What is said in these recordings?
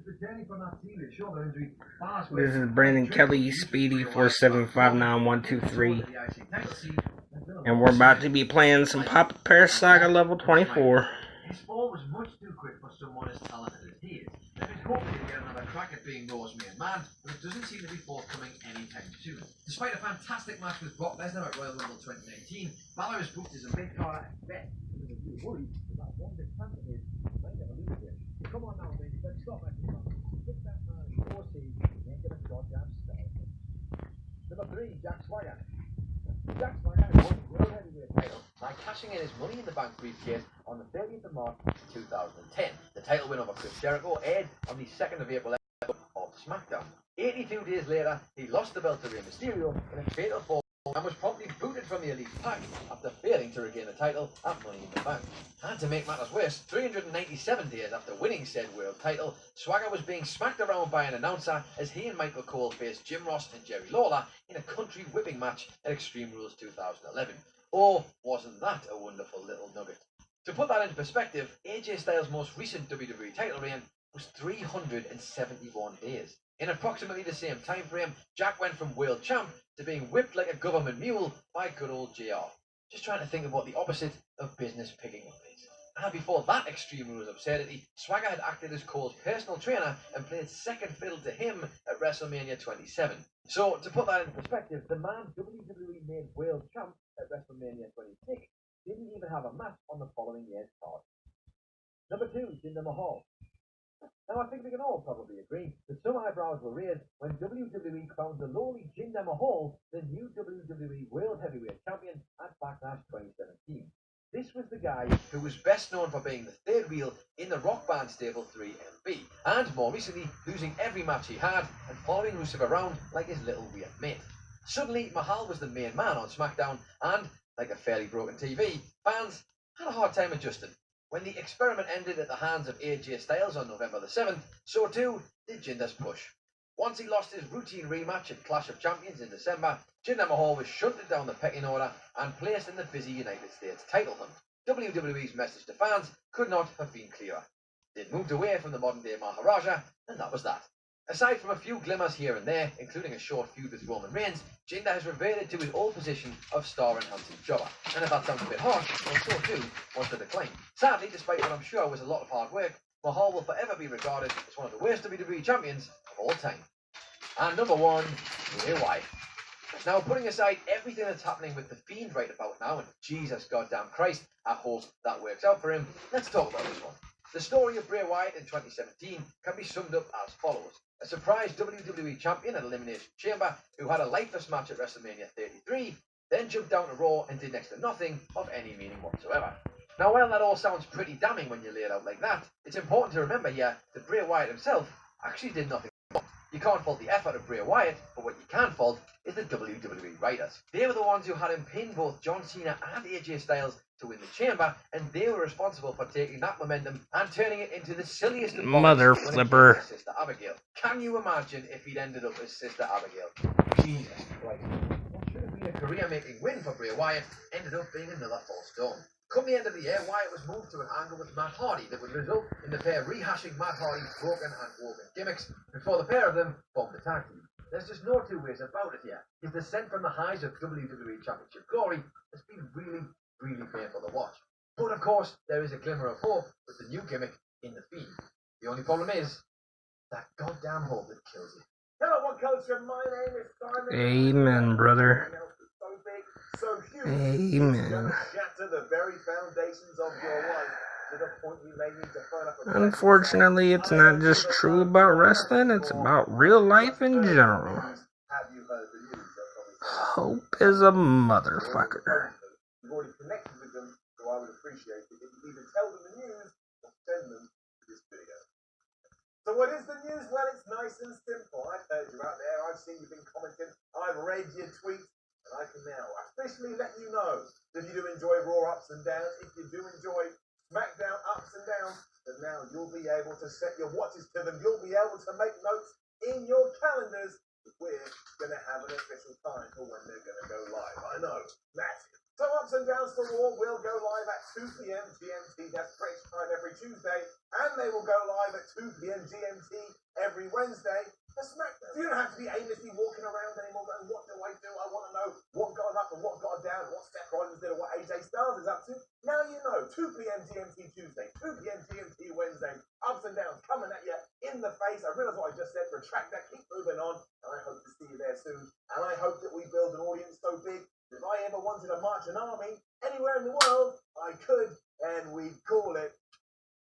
This is Brandon Kelly, Speedy 4759123, and we're about to be playing some Pear Saga level 24. His fall was much too quick for someone as talented as he is. There is hope to get another crack at being Raw's main man, but it doesn't seem to be forthcoming anytime soon. Despite a fantastic match with Brock Lesnar at Royal Rumble 2019, Balor is booked as a mid-card at best. There's a worry that one big fan of his might never lose again. Come on now, baby, let's stop that. Put that man in 4C and make it a goddamn style. Number 3, Jack Swagger. Jack Swagger won the World Heavyweight title by cashing in his Money in the Bank briefcase on the 30th of March 2010. The title win over Chris Jericho aired on the 2nd of April episode of SmackDown. 82 days later, he lost the belt to Rey Mysterio in a fatal fall and was promptly booted from the Elite Pack after failing to regain the title at Money in the Bank. And to make matters worse, 397 days after winning said world title, Swagger was being smacked around by an announcer as he and Michael Cole faced Jim Ross and Jerry Lawler in a country whipping match at Extreme Rules 2011. Or wasn't that a wonderful little nugget? To put that into perspective, AJ Styles' most recent WWE title reign was 371 days. In approximately the same time frame, Jack went from world champ to being whipped like a government mule by good old JR. Just trying to think of what the opposite of business picking up is. And before that Extreme Rules absurdity, Swagger had acted as Cole's personal trainer and played second fiddle to him at WrestleMania 27. So, to put that in perspective, the man WWE made world champ at WrestleMania 26 didn't even have a match on the following year's card. Number 2, Jinder Mahal. Now, I think we can all probably agree that some eyebrows were raised when WWE crowned the lowly Jinder Mahal the new WWE World Heavyweight Champion at Backlash 2017. This was the guy who was best known for being the third wheel in the rock band stable 3MB, and more recently losing every match he had and following Rusev around like his little weird mate. Suddenly, Mahal was the main man on SmackDown, and, like a fairly broken TV, fans had a hard time adjusting. When the experiment ended at the hands of AJ Styles on November the 7th, so too did Jinder's push. Once he lost his routine rematch at Clash of Champions in December, Jinder Mahal was shunted down the pecking order and placed in the busy United States title hunt. WWE's message to fans could not have been clearer. They'd moved away from the modern-day Maharaja, and that was that. Aside from a few glimmers here and there, including a short feud with Roman Reigns, Jinder has reverted to his old position of star-enhancing jobber. And if that sounds a bit harsh, well, so too was the decline. Sadly, despite what I'm sure was a lot of hard work, Mahal will forever be regarded as one of the worst WWE champions of all time. And number 1, Bray Wyatt. Now, putting aside everything that's happening with The Fiend right about now, and Jesus goddamn Christ, I hope that works out for him, let's talk about this one. The story of Bray Wyatt in 2017 can be summed up as follows. A surprise WWE champion at Elimination Chamber who had a lifeless match at WrestleMania 33, then jumped down to Raw and did next to nothing of any meaning whatsoever. Now, while that all sounds pretty damning when you lay it out like that, it's important to remember here that Bray Wyatt himself actually did nothing wrong. You can't fault the effort of Bray Wyatt, but what you can fault is the WWE writers. They were the ones who had him pin both John Cena and AJ Styles to win the chamber, and they were responsible for taking that momentum and turning it into the silliest of mother flipper. Sister Abigail. Can you imagine if he'd ended up as Sister Abigail? Jesus Christ. What should have been a career-making win for Bray Wyatt ended up being another false dawn. Come the end of the year, Wyatt was moved to an angle with Matt Hardy that would result in the pair rehashing Matt Hardy's broken and woven gimmicks before the pair of them formed a tag team. There's just no two ways about it here. His descent from the highs of WWE Championship glory has been really painful to watch. But of course, there is a glimmer of hope with the new gimmick in The Fiend. The only problem is that goddamn hope that kills you. Hello, One Culture. My name is Simon. Amen, brother. So big, so huge. Amen. It's gonna shatter the very foundations of your life to the point you may need to phone up a Unfortunately, it's not just true about wrestling, it's about real life in general. Have you heard the news? Hope is a motherfucker. You've already connected with them, so I would appreciate it if you either tell them the news or send them this video. So what is the news? Well, it's nice and simple. I've heard you out there. I've seen you've been commenting. I've read your tweets, and I can now officially let you know that you do enjoy Raw ups and downs. If you do enjoy SmackDown ups and downs, then now you'll be able to set your watches to them. You'll be able to make notes in your calendars. We're going to have an official time for when they're going to go live. I know, massive. So Ups and Downs for War will go live at 2 p.m. GMT, that's British time every Tuesday, and they will go live at 2 p.m. GMT every Wednesday. You don't have to be aimlessly walking around anymore going, what do? I want to know what got up and what got down, what Seth Rollins did, or what AJ Styles is up to. Now you know, 2 p.m. GMT Tuesday, 2 p.m. GMT Wednesday, Ups and Downs coming at you in the face. I realise what I just said, retract that, keep moving on, and I hope to see you there soon. And I hope that we build an audience so big, if I ever wanted to march an army anywhere in the world, I could, and we'd call it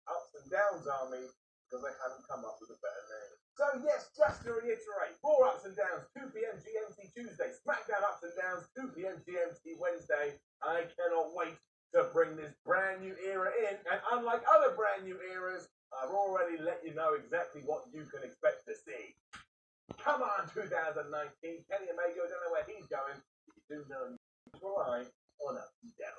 Ups and Downs Army, because they haven't come up with a better name. So yes, just to reiterate, Raw Ups and Downs, 2 p.m. GMT Tuesday, SmackDown Ups and Downs, 2 p.m. GMT Wednesday. I cannot wait to bring this brand new era in, and unlike other brand new eras, I've already let you know exactly what you can expect to see. Come on, 2019, Kenny Omega, don't know where he's going. You do know you rely on Ups and Downs.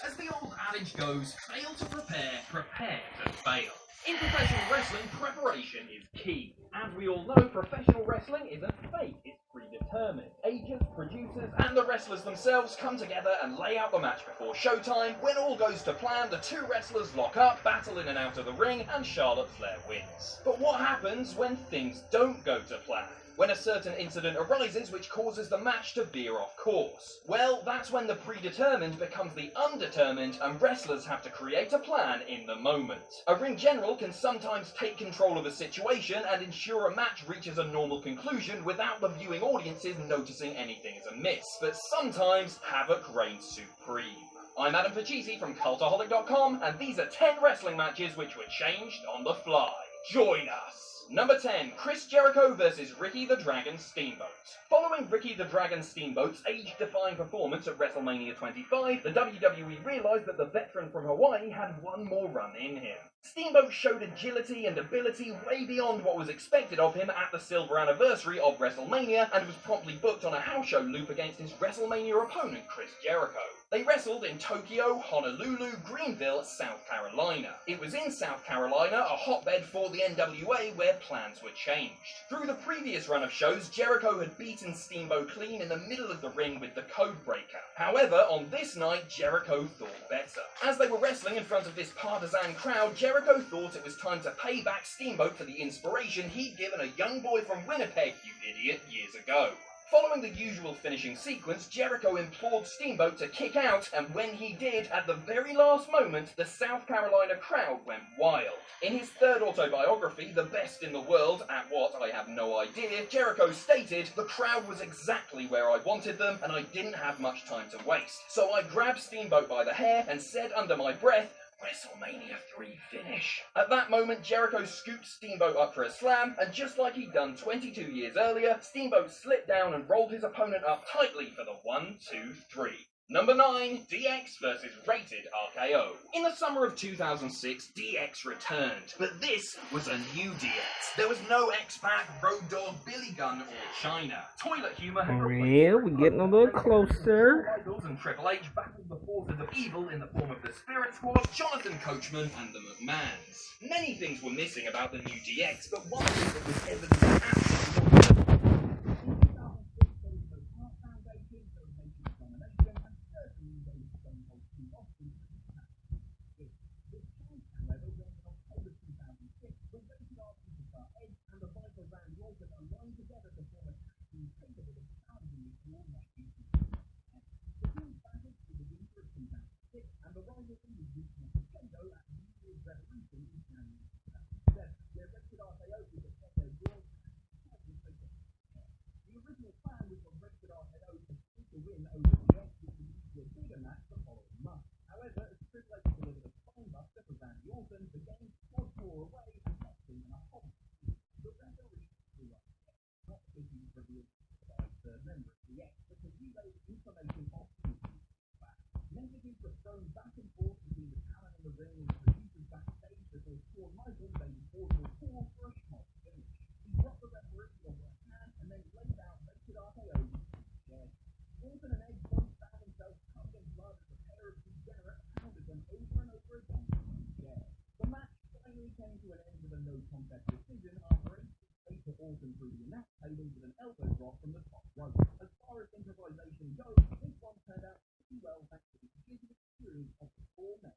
As the old adage goes, fail to prepare, prepare to fail. In professional wrestling, preparation is key. As we all know, professional wrestling isn't fate, it's predetermined. Agents, producers, and the wrestlers themselves come together and lay out the match before showtime. When all goes to plan, the two wrestlers lock up, battle in and out of the ring, and Charlotte Flair wins. But what happens when things don't go to plan? When a certain incident arises which causes the match to veer off course? Well, that's when the predetermined becomes the undetermined and wrestlers have to create a plan in the moment. A ring general can sometimes take control of a situation and ensure a match reaches a normal conclusion without the viewing audiences noticing anything is amiss. But sometimes havoc reigns supreme. I'm Adam Pachisi from Cultaholic.com, and these are 10 wrestling matches which were changed on the fly. Join us! Number 10, Chris Jericho versus Ricky the Dragon Steamboat. Following Ricky the Dragon Steamboat's age-defying performance at WrestleMania 25, the WWE realized that the veteran from Hawaii had one more run in him. Steamboat showed agility and ability way beyond what was expected of him at the silver anniversary of WrestleMania and was promptly booked on a house show loop against his WrestleMania opponent, Chris Jericho. They wrestled in Tokyo, Honolulu, Greenville, South Carolina. It was in South Carolina, a hotbed for the NWA, where plans were changed. Through the previous run of shows, Jericho had beaten Steamboat clean in the middle of the ring with the Code Breaker. However, on this night, Jericho thought better. As they were wrestling in front of this partisan crowd, Jericho thought it was time to pay back Steamboat for the inspiration he'd given a young boy from Winnipeg, you idiot, years ago. Following the usual finishing sequence, Jericho implored Steamboat to kick out, and when he did, at the very last moment, the South Carolina crowd went wild. In his third autobiography, The Best in the World, at what I have no idea, Jericho stated, "The crowd was exactly where I wanted them, and I didn't have much time to waste. So I grabbed Steamboat by the hair and said under my breath, WrestleMania 3 finish." At that moment, Jericho scooped Steamboat up for a slam, and just like he'd done 22 years earlier, Steamboat slipped down and rolled his opponent up tightly for the 1, 2, 3. Number 9, DX versus Rated RKO. In the summer of 2006, DX returned, but this was a new DX. There was no X-Pac, Road Dogg, Billy Gunn, or China. Toilet humor had Yeah, we're getting a little closer. Michaels and Triple H battled the forces of evil in the form of the Spirit Squad, Jonathan Coachman, and the McMahons. Many things were missing about the new DX, but one thing that was evident absolutely through the announce table with an elbow drop from the top rope. As far as improvisation goes, this one turned out pretty well thanks to the creative experience of the 4 men.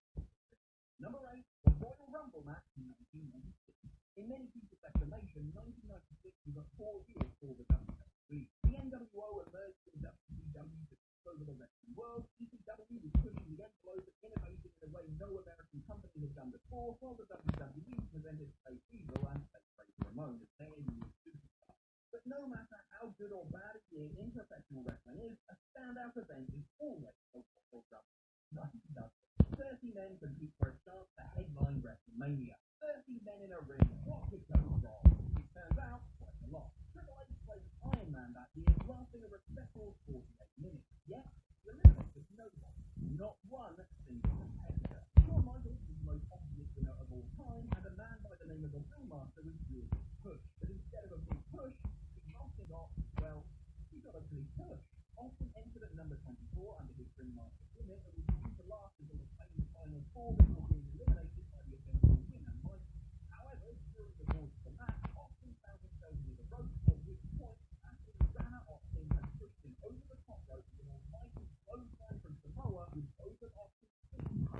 Number 8, the Royal Rumble match in 1996. In many people's estimation, 1996 was a poor year for the WWE. The NWO emerged from WCW to take over the wrestling world. ECW was pushing the envelope and innovating in a way no American company had done before, while the WWE presented Space Evil and Space Razor Ramon as their new superstars. But no matter how good or bad a year in professional wrestling is, a standout event is always a Royal Rumble. 30 men compete for a chance to headline WrestleMania. 30 men in a ring. What could go wrong? It turns out quite a lot. Triple H played Iron Man that year, lasting a respectable 48 minutes. Yet, he eliminated nobody. Not one single competitor. Shawn Michaels was the most obvious winner of all time, and a man by the name of the Ringmaster was really push. But instead of a big push, he lost it off. Well, he got a big push. Austin entered at number 24 under his Ringmaster limit and was due to last until the famous final 4 before being eliminated by the eventual winner, Michaels. However, during the course of the match, Austin found himself near the rope, at which point, after he ran at Austin and pushed him over the top rope with an almighty clothesline from Samoa with both of Austin's feet touching the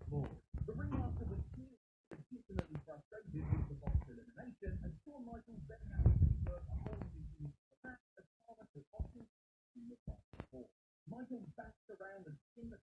floor. The Ringmaster was clearly legitimately frustrated with the box elimination, and Shawn Michaels then had to rework a whole new unit of the match as Karma took Austin in the final 4. Michaels bounced around and pinned the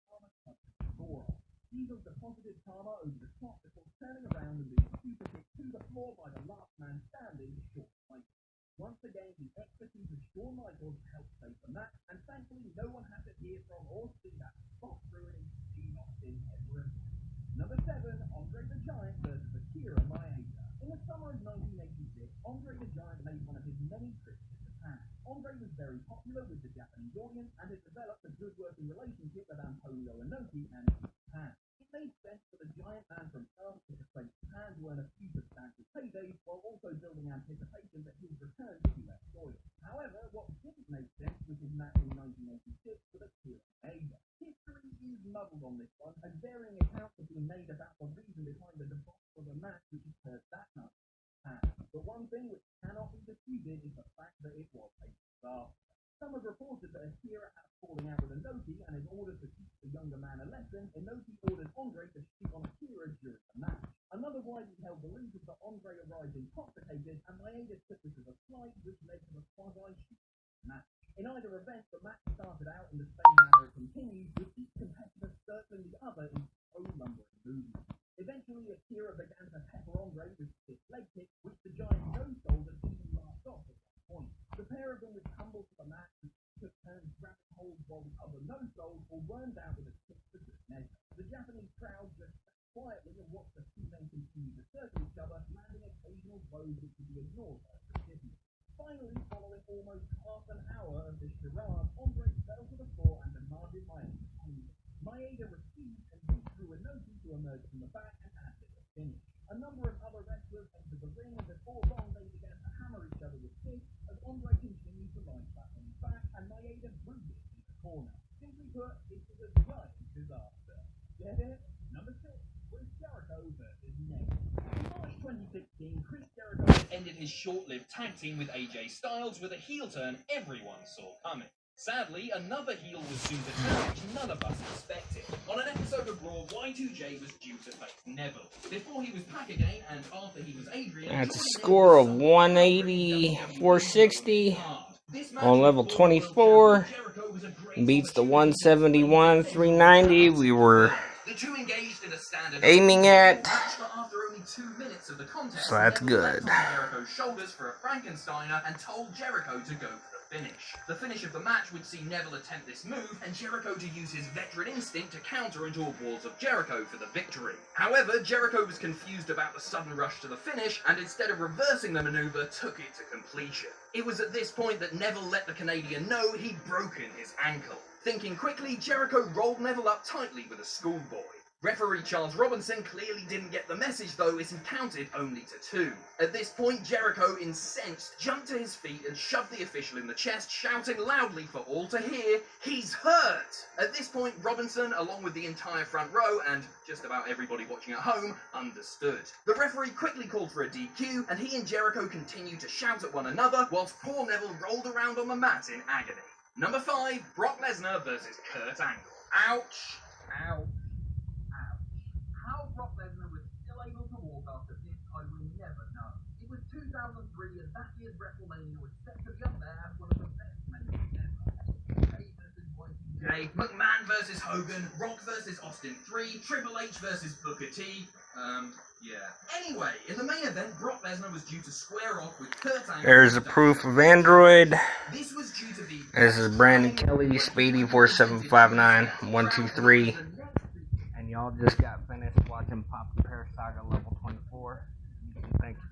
Karma touch the floor off. Diesel deposited Karma over the top before turning around and being super kicked to the floor by the last man standing, Shawn Michaels. Once again, the expertise of Shawn Michaels helped save the match, and thankfully no one had to hear from or see that spot-ruining Gene Austin ever again. Number 7, Andre the Giant versus Akira Maeda. In the summer of 1986, Andre the Giant made one of his many trips to Japan. Andre was very popular with the Japanese audience and had developed a good working relationship with Antonio Inoki and Japan. It made sense for the Giant Man from Earth to persuade Japan to earn a few substantial paydays while also building anticipation that he would return to US soil. However, what didn't make sense was his match in 1986 with Akira Maeda. History is muddled on this one, and varying accounts have been made about the reason behind the debacle of the match which occurred that night. But one thing which cannot be disputed is the fact that it was a disaster. Some have reported that Akira had a falling out with Inoki, and in order to teach the younger man a lesson, Inoki ordered Andre to shoot on Akira during the match. Another widely held belief is that Andre arrived intoxicated, and Maeda took this as a slight, which led to a quasi-shoot match. In either event, the match started out in the same manner it continued, with each competitor circling the other in slow lumbering movements. Eventually, Akira began to pepper Andre with 6 leg kicks, which the Giant no-sold and even laughed off at one point. The pair of them would tumble to the mat and took turns grabbing hold while the other no-sold or wormed out with a kick for good measure. The Japanese crowd just sat quietly and watched the 2 men continue to circle each other, landing occasional blows which would be ignored by the participants. Finally, following almost half an hour of this charade, Andre fell to the floor and demanded Maeda's payment. Maeda refused and beat through Inoki to emerge from the back and added a finish. A number of other wrestlers entered the ring, and before long they began to hammer each other with fists as Andre continued to lie flat on his back and Maeda rooted in the corner. Simply put, it was a giant disaster. Get it? Number 6, Chris Jericho versus Neville. In March 2016, Chris Jericho ended his short-lived tag team with AJ Styles with a heel turn everyone saw coming. Sadly, another heel was soon to turn, which none of us expected. On an episode of Raw, Y2J was due to face Neville. Before he was back again, and after he was Adrian... That's a score of 180-460 on level 24. Beats the 171-390 we were aiming at. So that's good. Jericho's shoulders for a Frankensteiner and told Jericho to go for the finish. The finish of the match would see Neville attempt this move and Jericho to use his veteran instinct to counter into a walls of Jericho for the victory. However, Jericho was confused about the sudden rush to the finish and instead of reversing the maneuver, took it to completion. It was at this point that Neville let the Canadian know he'd broken his ankle. Thinking quickly, Jericho rolled Neville up tightly with a schoolboy. Referee Charles Robinson clearly didn't get the message though, as he counted only to 2. At this point, Jericho, incensed, jumped to his feet and shoved the official in the chest, shouting loudly for all to hear, "He's hurt!" At this point, Robinson, along with the entire front row and just about everybody watching at home, understood. The referee quickly called for a DQ, and he and Jericho continued to shout at one another, whilst poor Neville rolled around on the mat in agony. Number 5, Brock Lesnar versus Kurt Angle. Ouch! Ouch! How Brock Lesnar was still able to walk after this, I will never know. It was 2003 and that year's WrestleMania was set to be up there as one of the best matches ever. Jay versus Y2J, McMahon versus Hogan, Rock versus Austin 3, Triple H versus Booker T. Yeah. Anyway, in the main event, Brock Lesnar was due to square off with Kurt Angle. There's the proof of Android. This was due to be... This is Brandon Kelly, Speedy 4759123. And y'all just got finished watching Pop the Pear Saga level 24. Thank you.